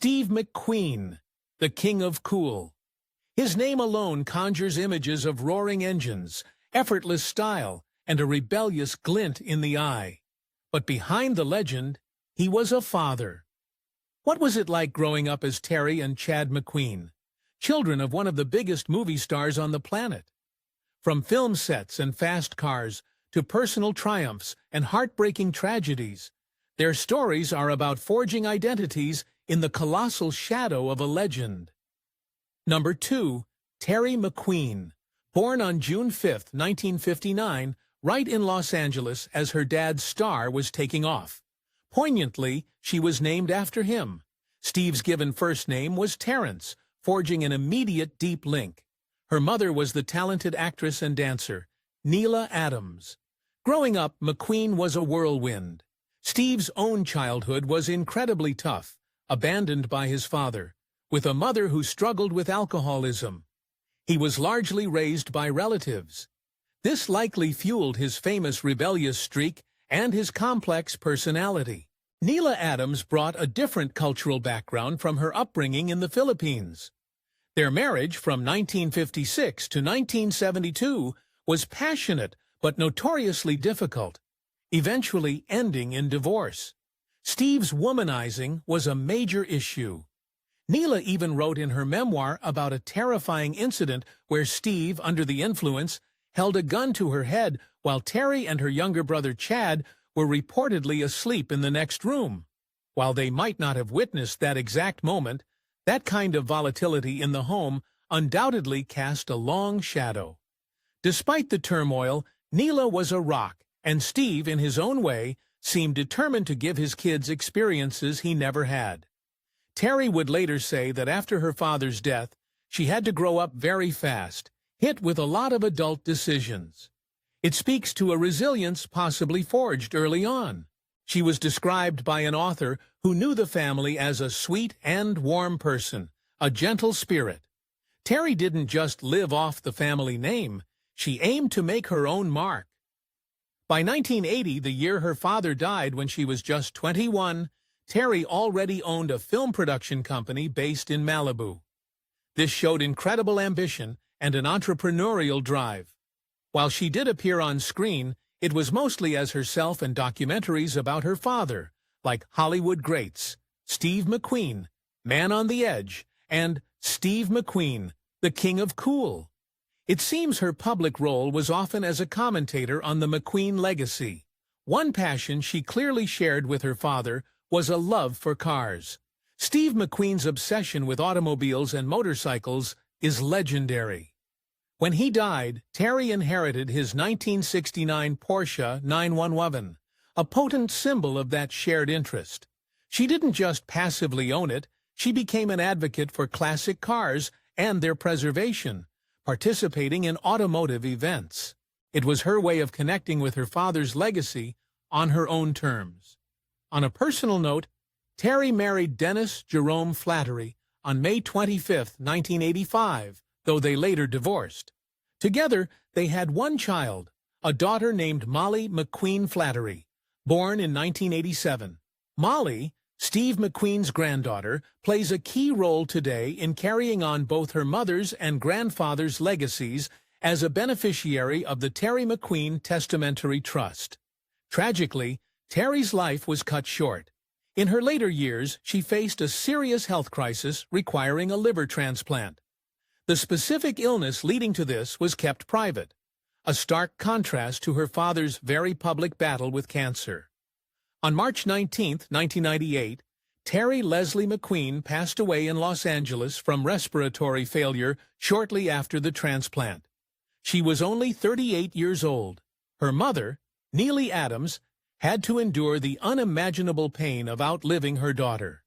Steve McQueen, the king of cool. His name alone conjures images of roaring engines, effortless style, and a rebellious glint in the eye. But behind the legend, he was a father. What was it like growing up as Terry and Chad McQueen, children of one of the biggest movie stars on the planet? From film sets and fast cars to personal triumphs and heartbreaking tragedies, their stories are about forging identities in the colossal shadow of a legend. Number 2. Terry McQueen. Born on June 5, 1959, right in Los Angeles as her dad's star was taking off. Poignantly, she was named after him. Steve's given first name was Terrence, forging an immediate deep link. Her mother was the talented actress and dancer, Neela Adams. Growing up, McQueen was a whirlwind. Steve's own childhood was incredibly tough, abandoned by his father, with a mother who struggled with alcoholism. He was largely raised by relatives. This likely fueled his famous rebellious streak and his complex personality. Neela Adams brought a different cultural background from her upbringing in the Philippines. Their marriage from 1956 to 1972 was passionate but notoriously difficult, eventually ending in divorce. Steve's womanizing was a major issue. Neela even wrote in her memoir about a terrifying incident where Steve, under the influence, held a gun to her head while Terry and her younger brother Chad were reportedly asleep in the next room. While they might not have witnessed that exact moment, that kind of volatility in the home undoubtedly cast a long shadow. Despite the turmoil, Neela was a rock, and Steve, in his own way, seemed determined to give his kids experiences he never had. Terry would later say that after her father's death, she had to grow up very fast, hit with a lot of adult decisions. It speaks to a resilience possibly forged early on. She was described by an author who knew the family as a sweet and warm person, a gentle spirit. Terry didn't just live off the family name, she aimed to make her own mark. By 1980, the year her father died when she was just 21, Terry already owned a film production company based in Malibu. This showed incredible ambition and an entrepreneurial drive. While she did appear on screen, it was mostly as herself in documentaries about her father, like Hollywood Greats, Steve McQueen, Man on the Edge, and Steve McQueen, the King of Cool. It seems her public role was often as a commentator on the McQueen legacy. One passion she clearly shared with her father was a love for cars. Steve McQueen's obsession with automobiles and motorcycles is legendary. When he died, Terry inherited his 1969 Porsche 911, a potent symbol of that shared interest. She didn't just passively own it, she became an advocate for classic cars and their preservation, participating in automotive events. It was her way of connecting with her father's legacy on her own terms. On a personal note, Terry married Dennis Jerome Flattery on May 25, 1985, though they later divorced. Together, they had one child, a daughter named Molly McQueen Flattery, born in 1987. Molly, Steve McQueen's granddaughter, plays a key role today in carrying on both her mother's and grandfather's legacies as a beneficiary of the Terry McQueen Testamentary Trust. Tragically, Terry's life was cut short. In her later years, she faced a serious health crisis requiring a liver transplant. The specific illness leading to this was kept private, a stark contrast to her father's very public battle with cancer. On March 19, 1998, Terry Leslie McQueen passed away in Los Angeles from respiratory failure shortly after the transplant. She was only 38 years old. Her mother, Neela Adams, had to endure the unimaginable pain of outliving her daughter.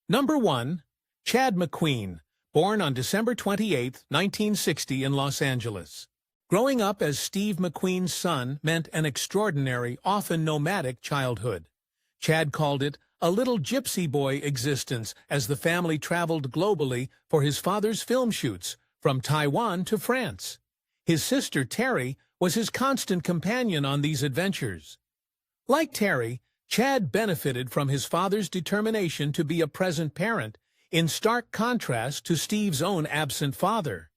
Number 1. Chad McQueen, born on December 28, 1960 in Los Angeles. Growing up as Steve McQueen's son meant an extraordinary, often nomadic childhood. Chad called it a little gypsy boy existence as the family traveled globally for his father's film shoots, from Taiwan to France. His sister Terry was his constant companion on these adventures. Like Terry, Chad benefited from his father's determination to be a present parent, in stark contrast to Steve's own absent father.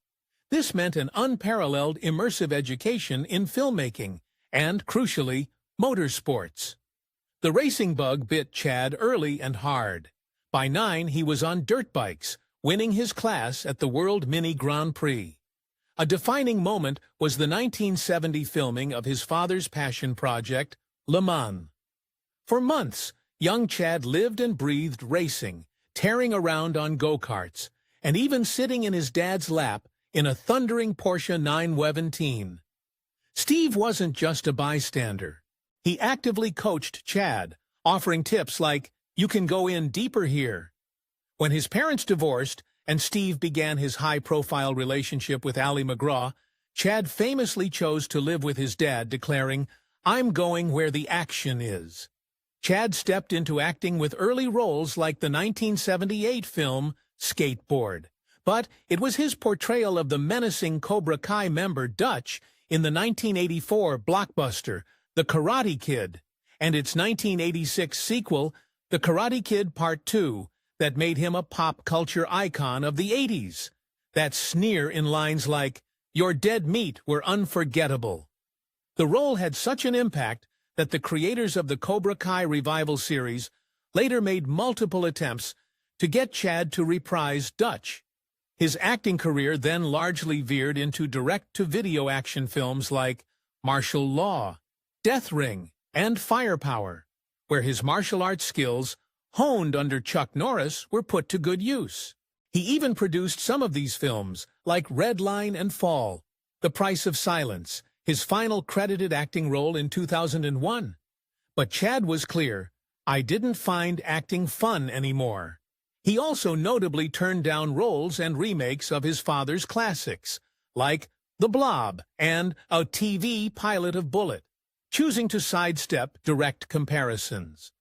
This meant an unparalleled immersive education in filmmaking and, crucially, motorsports. The racing bug bit Chad early and hard. By 9, he was on dirt bikes, winning his class at the World Mini Grand Prix. A defining moment was the 1970 filming of his father's passion project, Le Mans. For months, young Chad lived and breathed racing, tearing around on go-karts, and even sitting in his dad's lap in a thundering Porsche 911. Steve wasn't just a bystander. He actively coached Chad, offering tips like, "You can go in deeper here." When his parents divorced and Steve began his high-profile relationship with Ally McGraw, Chad famously chose to live with his dad, declaring, "I'm going where the action is." Chad stepped into acting with early roles like the 1978 film Skateboard. But it was his portrayal of the menacing Cobra Kai member Dutch in the 1984 blockbuster, The Karate Kid, and its 1986 sequel, The Karate Kid Part 2, that made him a pop culture icon of the 80s. That sneer in lines like, "Your dead meat were unforgettable." The role had such an impact that the creators of the Cobra Kai revival series later made multiple attempts to get Chad to reprise Dutch. His acting career then largely veered into direct-to-video action films like Martial Law, Death Ring, and Firepower, where his martial arts skills, honed under Chuck Norris, were put to good use. He even produced some of these films, like Red Line and Fall, The Price of Silence, his final credited acting role in 2001. But Chad was clear, "I didn't find acting fun anymore." He also notably turned down roles and remakes of his father's classics, like The Blob and a TV pilot of Bullet, choosing to sidestep direct comparisons.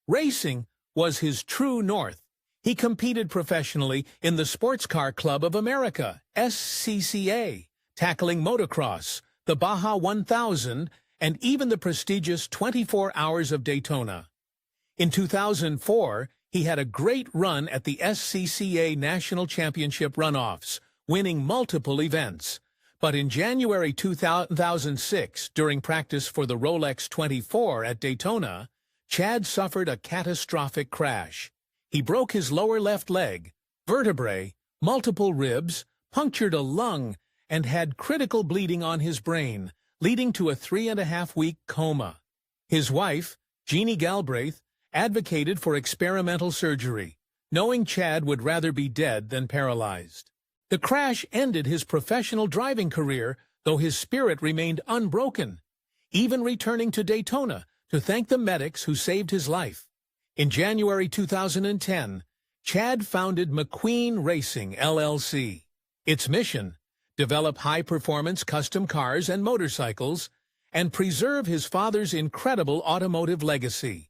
Racing was his true north. He competed professionally in the Sports Car Club of America, SCCA, tackling motocross, the Baja 1000, and even the prestigious 24 Hours of Daytona. In 2004, he had a great run at the SCCA National Championship runoffs, winning multiple events. But in January 2006, during practice for the Rolex 24 at Daytona, Chad suffered a catastrophic crash. He broke his lower left leg, vertebrae, multiple ribs, punctured a lung, and had critical bleeding on his brain, leading to a 3.5-week coma. His wife, Jeannie Galbraith, advocated for experimental surgery, knowing Chad would rather be dead than paralyzed. The crash ended his professional driving career, though his spirit remained unbroken, even returning to Daytona to thank the medics who saved his life. In January 2010, Chad founded McQueen Racing, LLC. Its mission: develop high-performance custom cars and motorcycles, and preserve his father's incredible automotive legacy.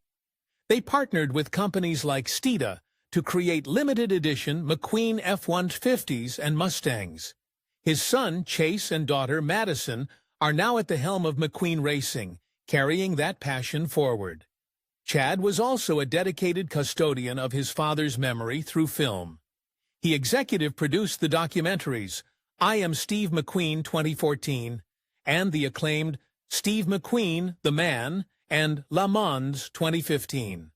They partnered with companies like Steeda to create limited-edition McQueen F-150s and Mustangs. His son, Chase, and daughter, Madison, are now at the helm of McQueen Racing, carrying that passion forward. Chad was also a dedicated custodian of his father's memory through film. He executive produced the documentaries I Am Steve McQueen 2014 and the acclaimed Steve McQueen, The Man, and Le Mans 2015.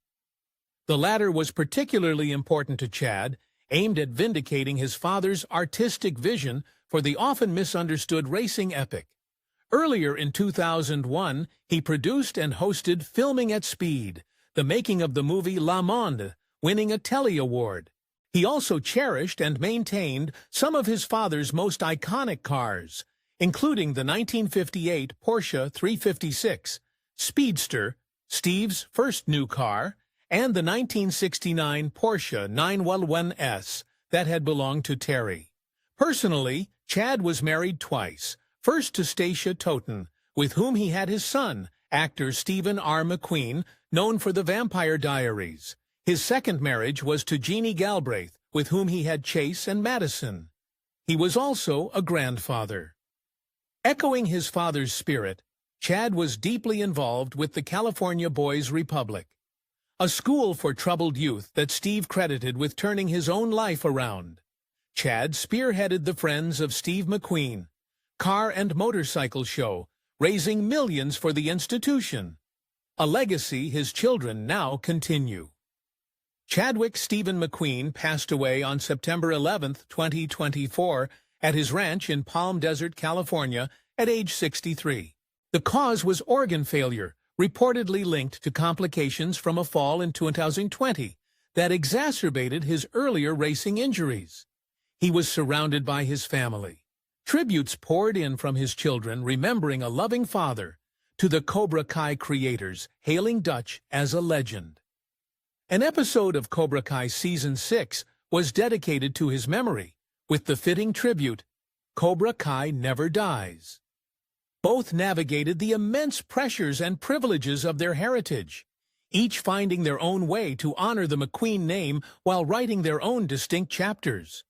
The latter was particularly important to Chad, aimed at vindicating his father's artistic vision for the often misunderstood racing epic. Earlier in 2001, he produced and hosted Filming at Speed, the making of the movie Le Mans, winning a Telly Award. He also cherished and maintained some of his father's most iconic cars, including the 1958 Porsche 356, Speedster, Steve's first new car, and the 1969 Porsche 911S that had belonged to Terry. Personally, Chad was married twice, first to Stacia Toten, with whom he had his son, actor Stephen R. McQueen, known for The Vampire Diaries. His second marriage was to Jeannie Galbraith, with whom he had Chase and Madison. He was also a grandfather. Echoing his father's spirit, Chad was deeply involved with the California Boys Republic. a school for troubled youth that Steve credited with turning his own life around. Chad spearheaded the Friends of Steve McQueen car and motorcycle show, raising millions for the institution, a legacy his children now continue. Chadwick Stephen McQueen passed away on September 11, 2024, at his ranch in Palm Desert, California, at age 63. The cause was organ failure, reportedly linked to complications from a fall in 2020 that exacerbated his earlier racing injuries. He was surrounded by his family. Tributes poured in from his children remembering a loving father, to the Cobra Kai creators hailing Dutch as a legend. An episode of Cobra Kai Season 6 was dedicated to his memory, with the fitting tribute, Cobra Kai Never Dies. Both navigated the immense pressures and privileges of their heritage, each finding their own way to honor the McQueen name while writing their own distinct chapters.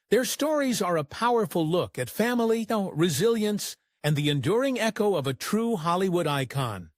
Their stories are a powerful look at family, resilience, and the enduring echo of a true Hollywood icon.